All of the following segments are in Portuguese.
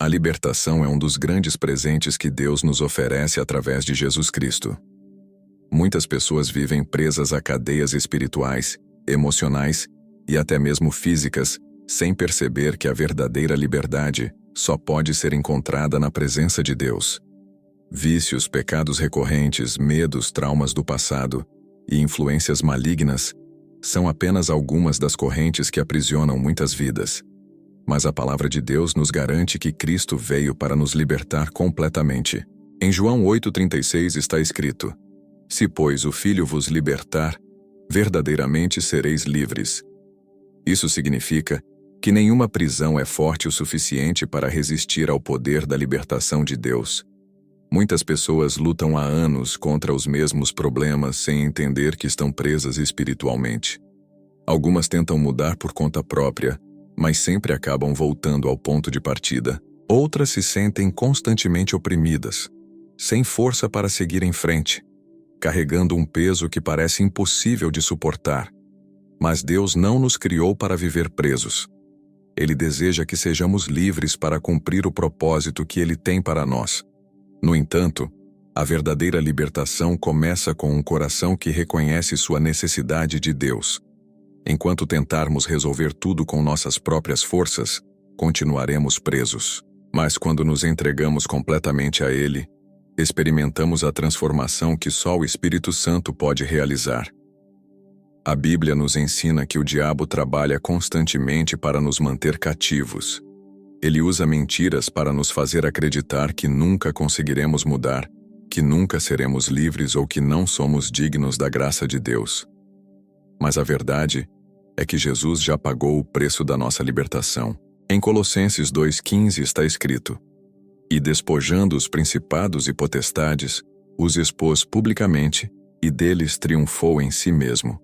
A libertação é um dos grandes presentes que Deus nos oferece através de Jesus Cristo. Muitas pessoas vivem presas a cadeias espirituais, emocionais e até mesmo físicas, sem perceber que a verdadeira liberdade só pode ser encontrada na presença de Deus. Vícios, pecados recorrentes, medos, traumas do passado e influências malignas são apenas algumas das correntes que aprisionam muitas vidas. Mas a palavra de Deus nos garante que Cristo veio para nos libertar completamente. Em João 8,36 está escrito: "Se, pois, o Filho vos libertar, verdadeiramente sereis livres." Isso significa que nenhuma prisão é forte o suficiente para resistir ao poder da libertação de Deus. Muitas pessoas lutam há anos contra os mesmos problemas sem entender que estão presas espiritualmente. Algumas tentam mudar por conta própria, mas sempre acabam voltando ao ponto de partida. Outras se sentem constantemente oprimidas, sem força para seguir em frente, carregando um peso que parece impossível de suportar. Mas Deus não nos criou para viver presos. Ele deseja que sejamos livres para cumprir o propósito que Ele tem para nós. No entanto, a verdadeira libertação começa com um coração que reconhece sua necessidade de Deus. Enquanto tentarmos resolver tudo com nossas próprias forças, continuaremos presos. Mas quando nos entregamos completamente a Ele, experimentamos a transformação que só o Espírito Santo pode realizar. A Bíblia nos ensina que o diabo trabalha constantemente para nos manter cativos. Ele usa mentiras para nos fazer acreditar que nunca conseguiremos mudar, que nunca seremos livres ou que não somos dignos da graça de Deus. Mas a verdade é que Jesus já pagou o preço da nossa libertação. Em Colossenses 2,15 está escrito: "E despojando os principados e potestades, os expôs publicamente, e deles triunfou em si mesmo."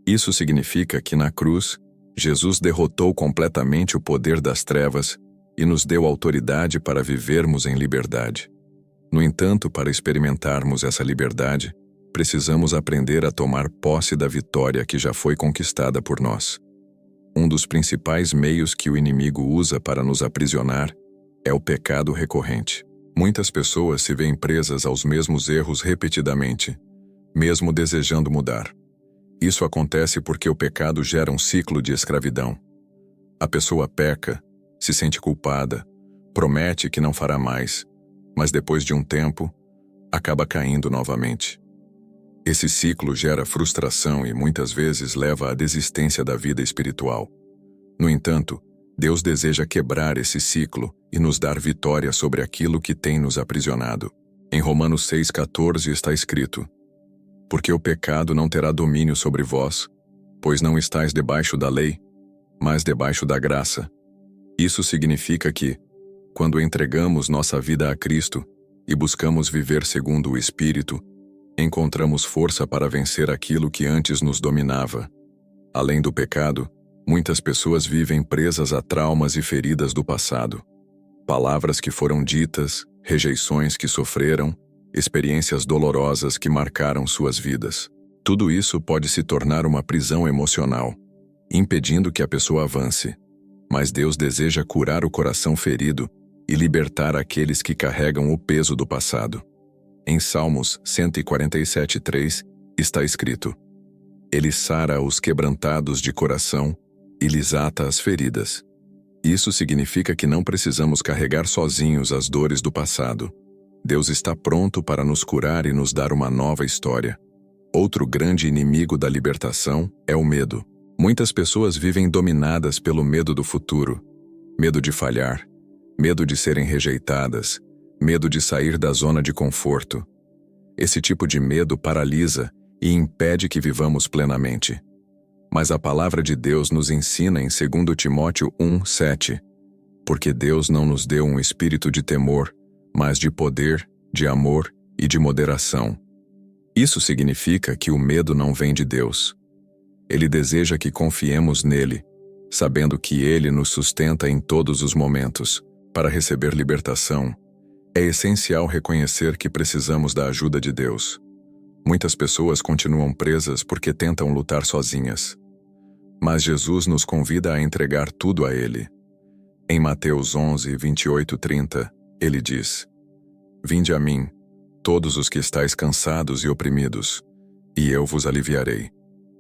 Isso significa que na cruz, Jesus derrotou completamente o poder das trevas e nos deu autoridade para vivermos em liberdade. No entanto, para experimentarmos essa liberdade, precisamos aprender a tomar posse da vitória que já foi conquistada por nós. Um dos principais meios que o inimigo usa para nos aprisionar é o pecado recorrente. Muitas pessoas se veem presas aos mesmos erros repetidamente, mesmo desejando mudar. Isso acontece porque o pecado gera um ciclo de escravidão. A pessoa peca, se sente culpada, promete que não fará mais, mas depois de um tempo, acaba caindo novamente. Esse ciclo gera frustração e muitas vezes leva à desistência da vida espiritual. No entanto, Deus deseja quebrar esse ciclo e nos dar vitória sobre aquilo que tem nos aprisionado. Em Romanos 6,14 está escrito: "Porque o pecado não terá domínio sobre vós, pois não estáis debaixo da lei, mas debaixo da graça." Isso significa que, quando entregamos nossa vida a Cristo e buscamos viver segundo o Espírito, encontramos força para vencer aquilo que antes nos dominava. Além do pecado, muitas pessoas vivem presas a traumas e feridas do passado. Palavras que foram ditas, rejeições que sofreram, experiências dolorosas que marcaram suas vidas. Tudo isso pode se tornar uma prisão emocional, impedindo que a pessoa avance. Mas Deus deseja curar o coração ferido e libertar aqueles que carregam o peso do passado. Em Salmos 147,3 está escrito: "Ele sara os quebrantados de coração e lhes ata as feridas." Isso significa que não precisamos carregar sozinhos as dores do passado. Deus está pronto para nos curar e nos dar uma nova história. Outro grande inimigo da libertação é o medo. Muitas pessoas vivem dominadas pelo medo do futuro, medo de falhar, medo de serem rejeitadas, medo de sair da zona de conforto. Esse tipo de medo paralisa e impede que vivamos plenamente. Mas a palavra de Deus nos ensina em 2 Timóteo 1,7: "Porque Deus não nos deu um espírito de temor, mas de poder, de amor e de moderação." Isso significa que o medo não vem de Deus. Ele deseja que confiemos nele, sabendo que Ele nos sustenta em todos os momentos. Para receber libertação, é essencial reconhecer que precisamos da ajuda de Deus. Muitas pessoas continuam presas porque tentam lutar sozinhas. Mas Jesus nos convida a entregar tudo a Ele. Em Mateus 11, 28 e 30, ele diz: Vinde a mim, todos os que estáis cansados e oprimidos, e eu vos aliviarei.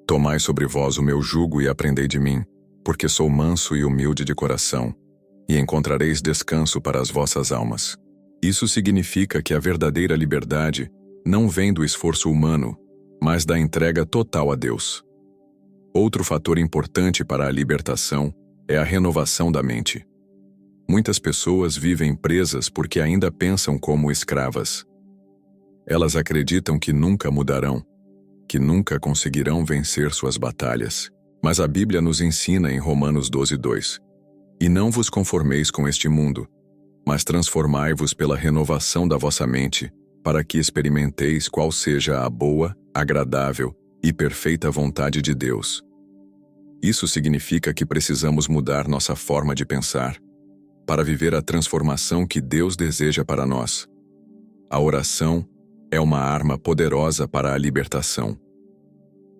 Tomai sobre vós o meu jugo e aprendei de mim, porque sou manso e humilde de coração, e encontrareis descanso para as vossas almas. Isso significa que a verdadeira liberdade não vem do esforço humano, mas da entrega total a Deus. Outro fator importante para a libertação é a renovação da mente. Muitas pessoas vivem presas porque ainda pensam como escravas. Elas acreditam que nunca mudarão, que nunca conseguirão vencer suas batalhas. Mas a Bíblia nos ensina em Romanos 12:2: E não vos conformeis com este mundo, mas transformai-vos pela renovação da vossa mente, para que experimenteis qual seja a boa, agradável e perfeita vontade de Deus. Isso significa que precisamos mudar nossa forma de pensar, para viver a transformação que Deus deseja para nós. A oração é uma arma poderosa para a libertação.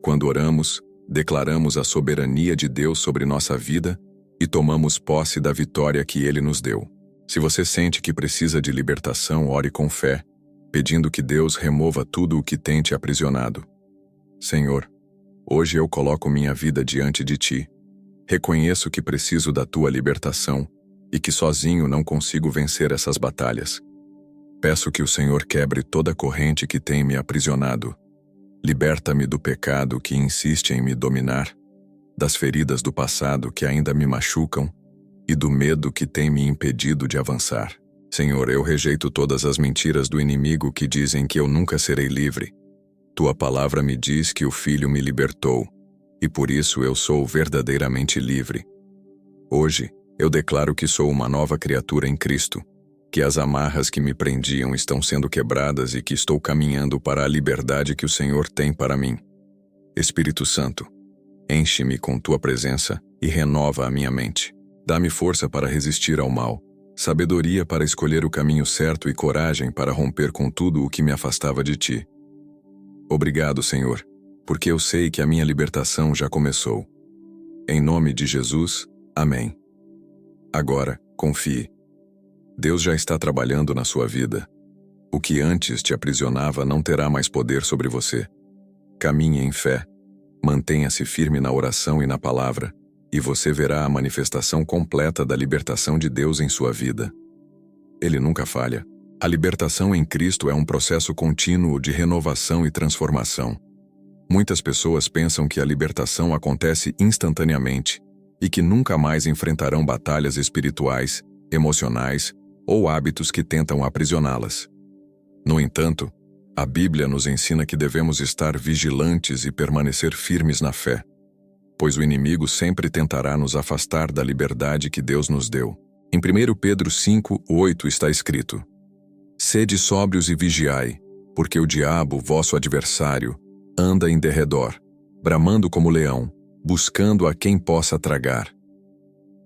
Quando oramos, declaramos a soberania de Deus sobre nossa vida e tomamos posse da vitória que Ele nos deu. Se você sente que precisa de libertação, ore com fé, pedindo que Deus remova tudo o que tem te aprisionado. Senhor, hoje eu coloco minha vida diante de Ti. Reconheço que preciso da Tua libertação e que sozinho não consigo vencer essas batalhas. Peço que o Senhor quebre toda corrente que tem me aprisionado. Liberta-me do pecado que insiste em me dominar, das feridas do passado que ainda me machucam e do medo que tem me impedido de avançar. Senhor, eu rejeito todas as mentiras do inimigo que dizem que eu nunca serei livre. Tua palavra me diz que o Filho me libertou, e por isso eu sou verdadeiramente livre. Hoje, eu declaro que sou uma nova criatura em Cristo, que as amarras que me prendiam estão sendo quebradas e que estou caminhando para a liberdade que o Senhor tem para mim. Espírito Santo, enche-me com Tua presença e renova a minha mente. Dá-me força para resistir ao mal, sabedoria para escolher o caminho certo e coragem para romper com tudo o que me afastava de Ti. Obrigado, Senhor, porque eu sei que a minha libertação já começou. Em nome de Jesus, amém. Agora, confie. Deus já está trabalhando na sua vida. O que antes te aprisionava não terá mais poder sobre você. Caminhe em fé. Mantenha-se firme na oração e na palavra, e você verá a manifestação completa da libertação de Deus em sua vida. Ele nunca falha. A libertação em Cristo é um processo contínuo de renovação e transformação. Muitas pessoas pensam que a libertação acontece instantaneamente e que nunca mais enfrentarão batalhas espirituais, emocionais ou hábitos que tentam aprisioná-las. No entanto, a Bíblia nos ensina que devemos estar vigilantes e permanecer firmes na fé, pois o inimigo sempre tentará nos afastar da liberdade que Deus nos deu. Em 1 Pedro 5:8 está escrito: Sede sóbrios e vigiai, porque o diabo, vosso adversário, anda em derredor, bramando como leão, buscando a quem possa tragar.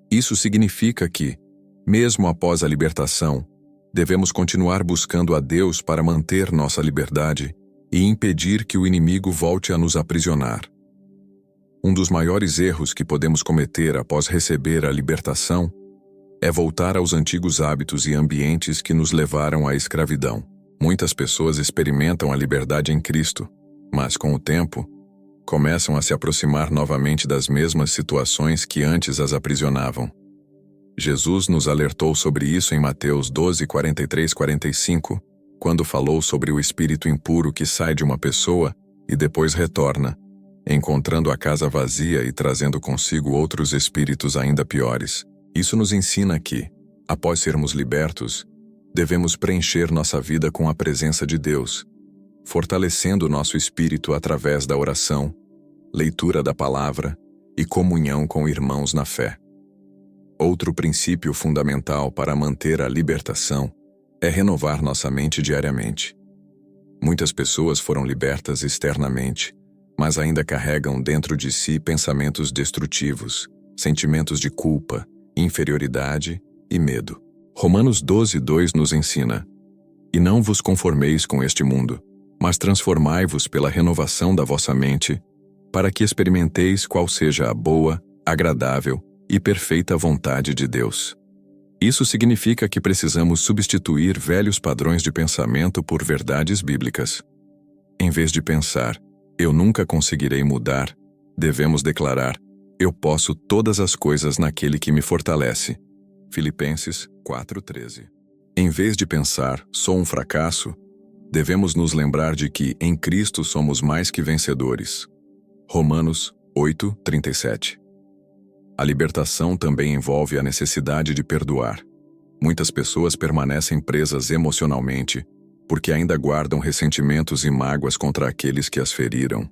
Isso significa que, mesmo após a libertação, devemos continuar buscando a Deus para manter nossa liberdade e impedir que o inimigo volte a nos aprisionar. Um dos maiores erros que podemos cometer após receber a libertação é voltar aos antigos hábitos e ambientes que nos levaram à escravidão. Muitas pessoas experimentam a liberdade em Cristo, mas com o tempo, começam a se aproximar novamente das mesmas situações que antes as aprisionavam. Jesus nos alertou sobre isso em Mateus 12:43-45, quando falou sobre o espírito impuro que sai de uma pessoa e depois retorna, encontrando a casa vazia e trazendo consigo outros espíritos ainda piores. Isso nos ensina que, após sermos libertos, devemos preencher nossa vida com a presença de Deus, fortalecendo nosso espírito através da oração, leitura da palavra e comunhão com irmãos na fé. Outro princípio fundamental para manter a libertação é renovar nossa mente diariamente. Muitas pessoas foram libertas externamente, mas ainda carregam dentro de si pensamentos destrutivos, sentimentos de culpa, inferioridade e medo. Romanos 12:2 nos ensina: E não vos conformeis com este mundo, mas transformai-vos pela renovação da vossa mente, para que experimenteis qual seja a boa, agradável e perfeita vontade de Deus. Isso significa que precisamos substituir velhos padrões de pensamento por verdades bíblicas. Em vez de pensar, eu nunca conseguirei mudar, devemos declarar, eu posso todas as coisas naquele que me fortalece. Filipenses 4:13. Em vez de pensar, sou um fracasso, devemos nos lembrar de que, em Cristo, somos mais que vencedores. Romanos 8:37. A libertação também envolve a necessidade de perdoar. Muitas pessoas permanecem presas emocionalmente porque ainda guardam ressentimentos e mágoas contra aqueles que as feriram.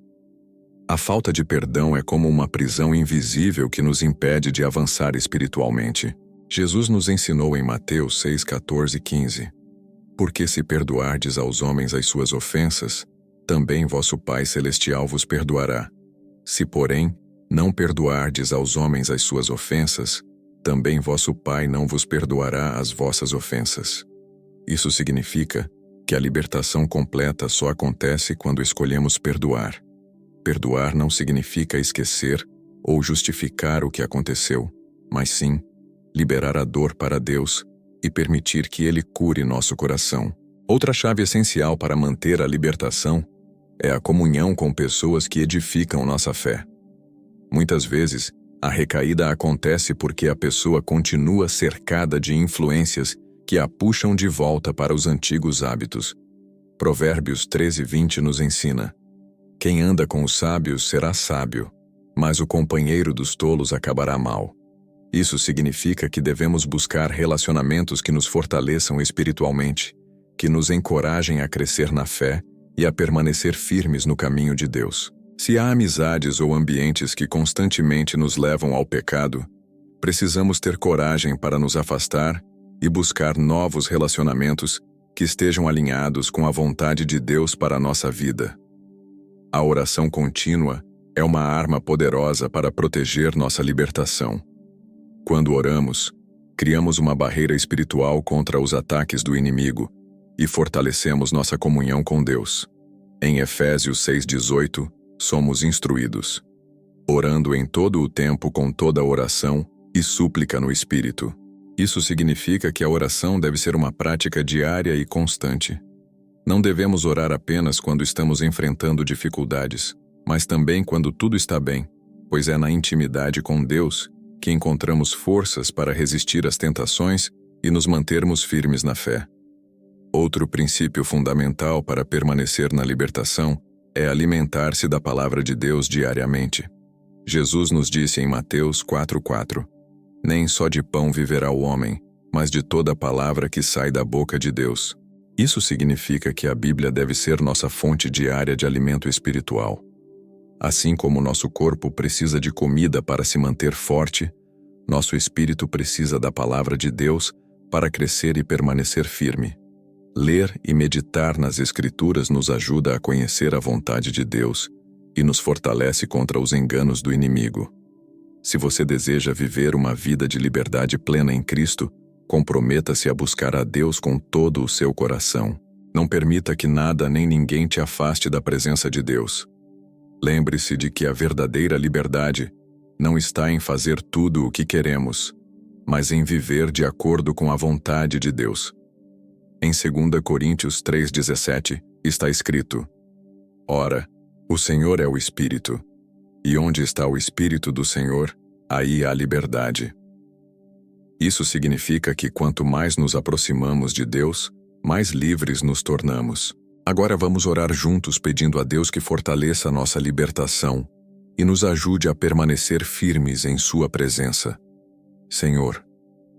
A falta de perdão é como uma prisão invisível que nos impede de avançar espiritualmente. Jesus nos ensinou em Mateus 6:14-15. Porque se perdoardes aos homens as suas ofensas, também vosso Pai Celestial vos perdoará. Se, porém, não perdoardes aos homens as suas ofensas, também vosso Pai não vos perdoará as vossas ofensas. Isso significa que a libertação completa só acontece quando escolhemos perdoar. Perdoar não significa esquecer ou justificar o que aconteceu, mas sim liberar a dor para Deus e permitir que Ele cure nosso coração. Outra chave essencial para manter a libertação é a comunhão com pessoas que edificam nossa fé. Muitas vezes, a recaída acontece porque a pessoa continua cercada de influências que a puxam de volta para os antigos hábitos. Provérbios 13:20 nos ensina: quem anda com os sábios será sábio, mas o companheiro dos tolos acabará mal. Isso significa que devemos buscar relacionamentos que nos fortaleçam espiritualmente, que nos encorajem a crescer na fé e a permanecer firmes no caminho de Deus. Se há amizades ou ambientes que constantemente nos levam ao pecado, precisamos ter coragem para nos afastar e buscar novos relacionamentos que estejam alinhados com a vontade de Deus para a nossa vida. A oração contínua é uma arma poderosa para proteger nossa libertação. Quando oramos, criamos uma barreira espiritual contra os ataques do inimigo e fortalecemos nossa comunhão com Deus. Em Efésios 6:18, somos instruídos: orando em todo o tempo com toda oração e súplica no Espírito. Isso significa que a oração deve ser uma prática diária e constante. Não devemos orar apenas quando estamos enfrentando dificuldades, mas também quando tudo está bem, pois é na intimidade com Deus que encontramos forças para resistir às tentações e nos mantermos firmes na fé. Outro princípio fundamental para permanecer na libertação é alimentar-se da palavra de Deus diariamente. Jesus nos disse em Mateus 4:4: nem só de pão viverá o homem, mas de toda a palavra que sai da boca de Deus. Isso significa que a Bíblia deve ser nossa fonte diária de alimento espiritual. Assim como nosso corpo precisa de comida para se manter forte, nosso espírito precisa da palavra de Deus para crescer e permanecer firme. Ler e meditar nas Escrituras nos ajuda a conhecer a vontade de Deus e nos fortalece contra os enganos do inimigo. Se você deseja viver uma vida de liberdade plena em Cristo, comprometa-se a buscar a Deus com todo o seu coração. Não permita que nada nem ninguém te afaste da presença de Deus. Lembre-se de que a verdadeira liberdade não está em fazer tudo o que queremos, mas em viver de acordo com a vontade de Deus. Em 2 Coríntios 3:17 está escrito: ora, o Senhor é o Espírito, e onde está o Espírito do Senhor, aí há liberdade. Isso significa que quanto mais nos aproximamos de Deus, mais livres nos tornamos. Agora vamos orar juntos pedindo a Deus que fortaleça nossa libertação e nos ajude a permanecer firmes em Sua presença. Senhor,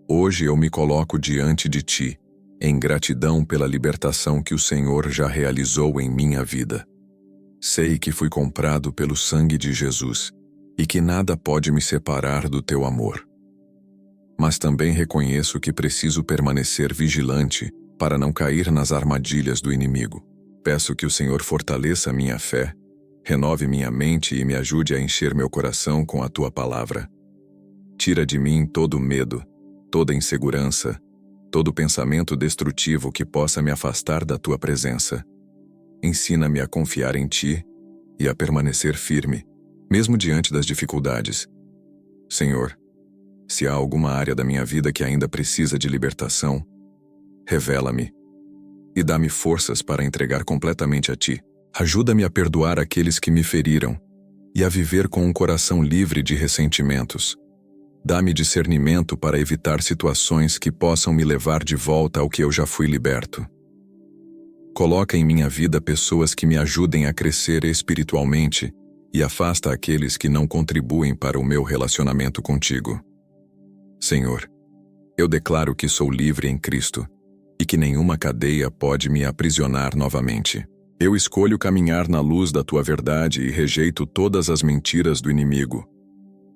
hoje eu me coloco diante de Ti, em gratidão pela libertação que o Senhor já realizou em minha vida. Sei que fui comprado pelo sangue de Jesus e que nada pode me separar do Teu amor. Mas também reconheço que preciso permanecer vigilante para não cair nas armadilhas do inimigo. Peço que o Senhor fortaleça minha fé, renove minha mente e me ajude a encher meu coração com a Tua palavra. Tira de mim todo medo, toda insegurança, todo pensamento destrutivo que possa me afastar da Tua presença. Ensina-me a confiar em Ti e a permanecer firme, mesmo diante das dificuldades. Senhor, Se há alguma área da minha vida que ainda precisa de libertação, revela-me e dá-me forças para entregar completamente a Ti. Ajuda-me a perdoar aqueles que me feriram e a viver com um coração livre de ressentimentos. Dá-me discernimento para evitar situações que possam me levar de volta ao que eu já fui liberto. Coloca em minha vida pessoas que me ajudem a crescer espiritualmente e afasta aqueles que não contribuem para o meu relacionamento contigo. Senhor, eu declaro que sou livre em Cristo e que nenhuma cadeia pode me aprisionar novamente. Eu escolho caminhar na luz da Tua verdade e rejeito todas as mentiras do inimigo.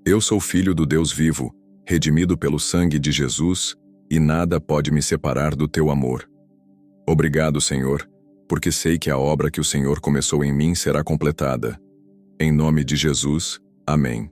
Eu sou filho do Deus vivo, redimido pelo sangue de Jesus, e nada pode me separar do Teu amor. Obrigado, Senhor, porque sei que a obra que o Senhor começou em mim será completada. Em nome de Jesus, amém.